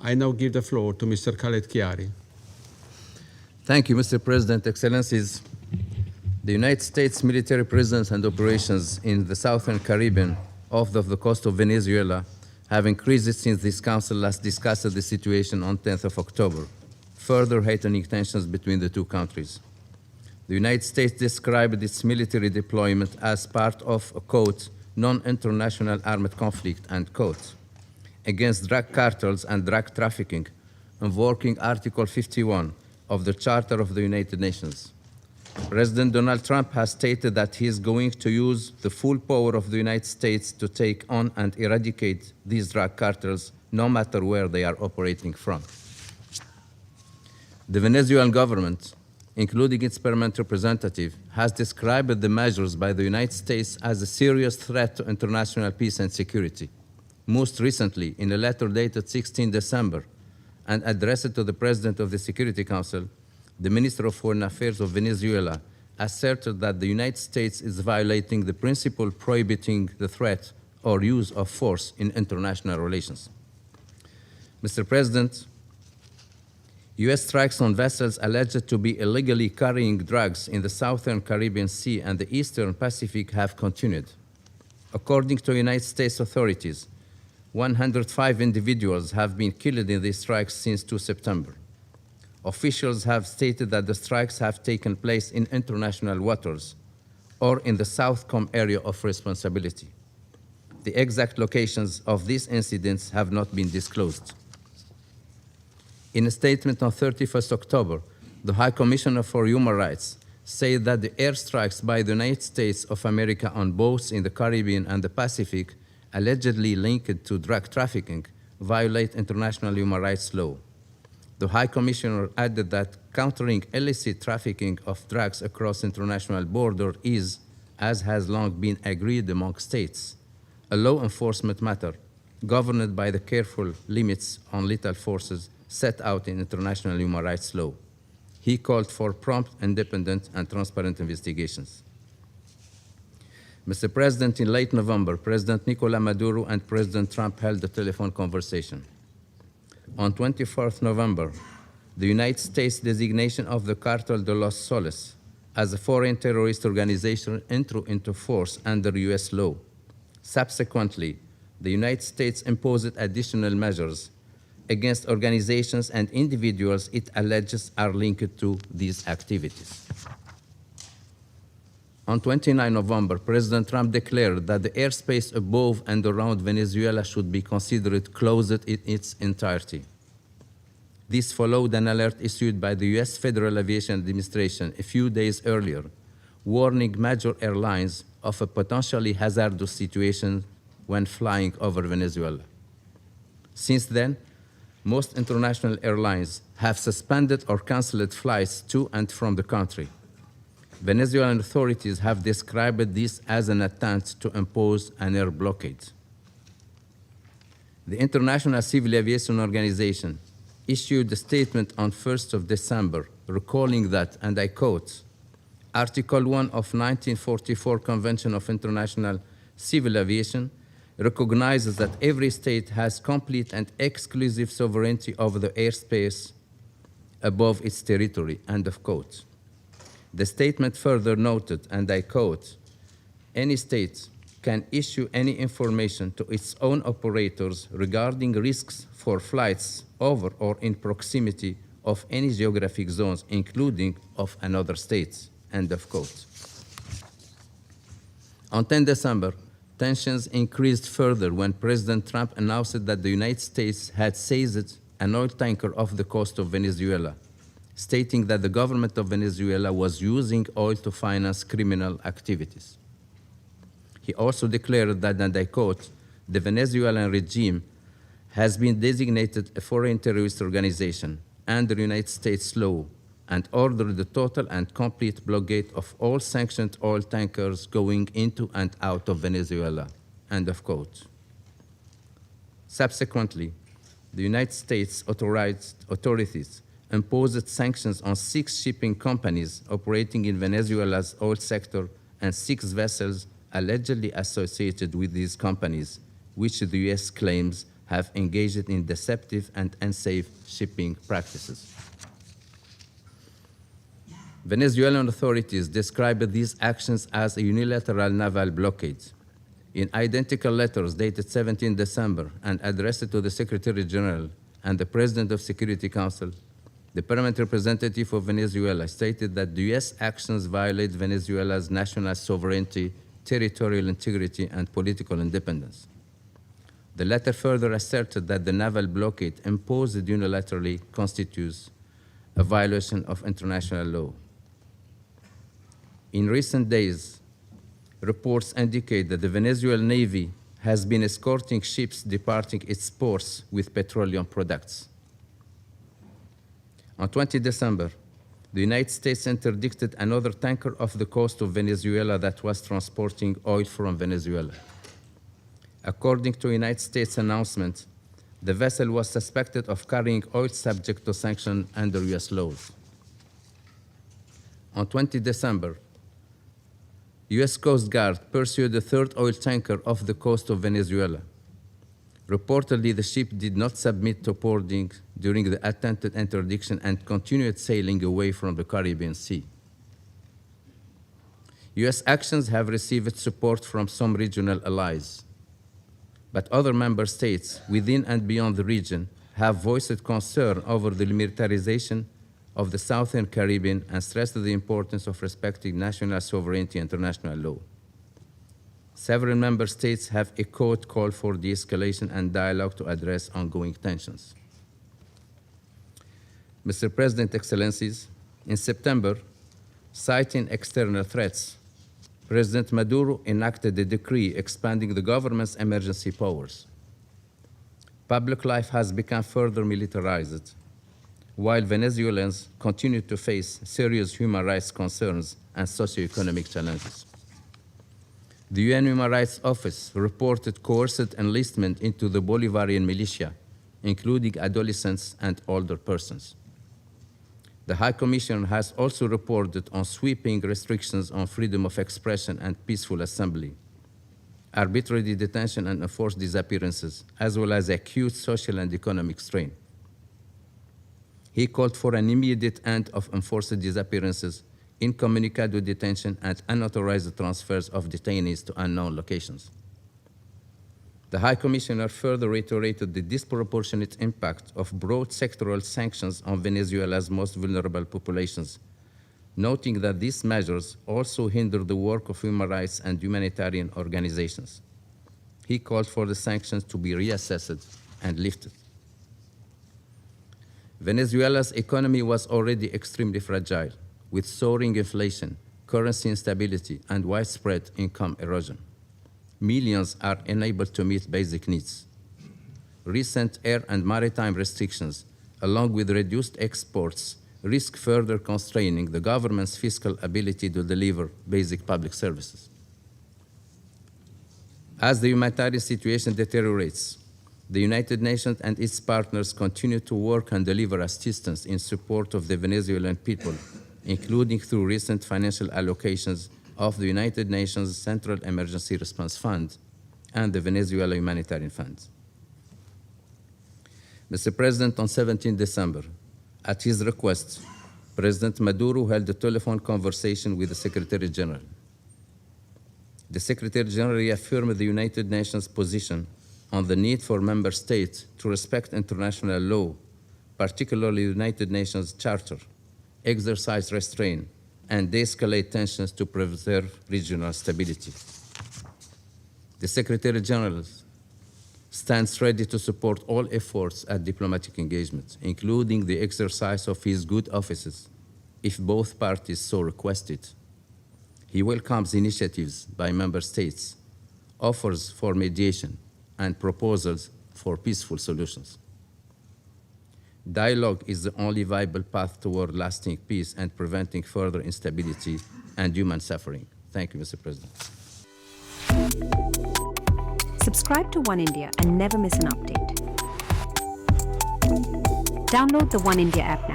I now give the floor to Mr. Khaled Chiari. Thank you, Mr. President, Excellencies. The United States military presence and operations in the Southern Caribbean off the coast of Venezuela have increased since this Council last discussed the situation on 10th of October, further heightening tensions between the two countries. The United States described its military deployment as part of a, quote, non-international armed conflict, end quote, against drug cartels and drug trafficking, invoking Article 51 of the Charter of the United Nations. President Donald Trump has stated that he is going to use the full power of the United States to take on and eradicate these drug cartels, no matter where they are operating from. The Venezuelan government, including its permanent representative, has described the measures by the United States as a serious threat to international peace and security. Most recently, in a letter dated 16 December and addressed to the President of the Security Council, the Minister of Foreign Affairs of Venezuela asserted that the United States is violating the principle prohibiting the threat or use of force in international relations. Mr. President, U.S. strikes on vessels alleged to be illegally carrying drugs in the Southern Caribbean Sea and the Eastern Pacific have continued. According to United States authorities, 105 individuals have been killed in these strikes since 2 September. Officials have stated that the strikes have taken place in international waters or in the Southcom area of responsibility. The exact locations of these incidents have not been disclosed. In a statement on 31st October, the High Commissioner for Human Rights said that the airstrikes by the United States of America on boats in the Caribbean and the Pacific, allegedly linked to drug trafficking, violate international human rights law. The High Commissioner added that countering illicit trafficking of drugs across international borders is, as has long been agreed among states, a law enforcement matter governed by the careful limits on lethal forces set out in international human rights law. He called for prompt, independent, and transparent investigations. Mr. President, in late November, President Nicolas Maduro and President Trump held a telephone conversation. On 24th November, the United States designation of the Cartel de los Soles as a foreign terrorist organization entered into force under U.S. law. Subsequently, the United States imposed additional measures against organizations and individuals it alleges are linked to these activities. On 29 November, President Trump declared that the airspace above and around Venezuela should be considered closed in its entirety. This followed an alert issued by the U.S. Federal Aviation Administration a few days earlier, warning major airlines of a potentially hazardous situation when flying over Venezuela. Since then, most international airlines have suspended or canceled flights to and from the country. Venezuelan authorities have described this as an attempt to impose an air blockade. The International Civil Aviation Organization issued a statement on 1st of December recalling that, and I quote, Article 1 of 1944 Convention of International Civil Aviation recognizes that every state has complete and exclusive sovereignty over the airspace above its territory, end of quote. The statement further noted, and I quote, any state can issue any information to its own operators regarding risks for flights over or in proximity of any geographic zones, including of another state, end of quote. On 10 December, tensions increased further when President Trump announced that the United States had seized an oil tanker off the coast of Venezuela, stating that the government of Venezuela was using oil to finance criminal activities. He also declared that, and I quote, the Venezuelan regime has been designated a foreign terrorist organization under United States law and ordered the total and complete blockade of all sanctioned oil tankers going into and out of Venezuela, end of quote. Subsequently, the United States authorities imposed sanctions on 6 shipping companies operating in Venezuela's oil sector and 6 vessels allegedly associated with these companies, which the U.S. claims have engaged in deceptive and unsafe shipping practices. Venezuelan authorities described these actions as a unilateral naval blockade. In identical letters dated 17 December and addressed to the Secretary General and the President of Security Council, the permanent representative of Venezuela stated that the U.S. actions violate Venezuela's national sovereignty, territorial integrity, and political independence. The letter further asserted that the naval blockade imposed unilaterally constitutes a violation of international law. In recent days, reports indicate that the Venezuelan Navy has been escorting ships departing its ports with petroleum products. On 20 December, the United States interdicted another tanker off the coast of Venezuela that was transporting oil from Venezuela. According to a United States announcement, the vessel was suspected of carrying oil subject to sanction under U.S. laws. On 20 December, U.S. Coast Guard pursued a third oil tanker off the coast of Venezuela. Reportedly, the ship did not submit to boarding during the attempted interdiction and continued sailing away from the Caribbean Sea. U.S. actions have received support from some regional allies, but other member states within and beyond the region have voiced concern over the militarization of the Southern Caribbean and stressed the importance of respecting national sovereignty and international law. Several member states have echoed call for de-escalation and dialogue to address ongoing tensions. Mr. President, Excellencies, in September, citing external threats, President Maduro enacted a decree expanding the government's emergency powers. Public life has become further militarized, while Venezuelans continue to face serious human rights concerns and socioeconomic challenges. The UN Human Rights Office reported coerced enlistment into the Bolivarian militia, including adolescents and older persons. The High Commissioner has also reported on sweeping restrictions on freedom of expression and peaceful assembly, arbitrary detention and enforced disappearances, as well as acute social and economic strain. He called for an immediate end of enforced disappearances, incommunicado detention, and unauthorized transfers of detainees to unknown locations. The High Commissioner further reiterated the disproportionate impact of broad sectoral sanctions on Venezuela's most vulnerable populations, noting that these measures also hinder the work of human rights and humanitarian organizations. He called for the sanctions to be reassessed and lifted. Venezuela's economy was already extremely fragile, with soaring inflation, currency instability, and widespread income erosion. Millions are unable to meet basic needs. Recent air and maritime restrictions, along with reduced exports, risk further constraining the government's fiscal ability to deliver basic public services. As the humanitarian situation deteriorates, the United Nations and its partners continue to work and deliver assistance in support of the Venezuelan people, including through recent financial allocations of the United Nations Central Emergency Response Fund and the Venezuela Humanitarian Fund. Mr. President, on 17 December, at his request, President Maduro held a telephone conversation with the Secretary General. The Secretary General reaffirmed the United Nations position on the need for member states to respect international law, particularly the United Nations Charter, exercise restraint, and de-escalate tensions to preserve regional stability. The Secretary General stands ready to support all efforts at diplomatic engagement, including the exercise of his good offices, if both parties so requested. He welcomes initiatives by member states, offers for mediation, and proposals for peaceful solutions. Dialogue is the only viable path toward lasting peace and preventing further instability and human suffering. Thank you, Mr. President. Subscribe to One India and never miss an update. Download the One India app now.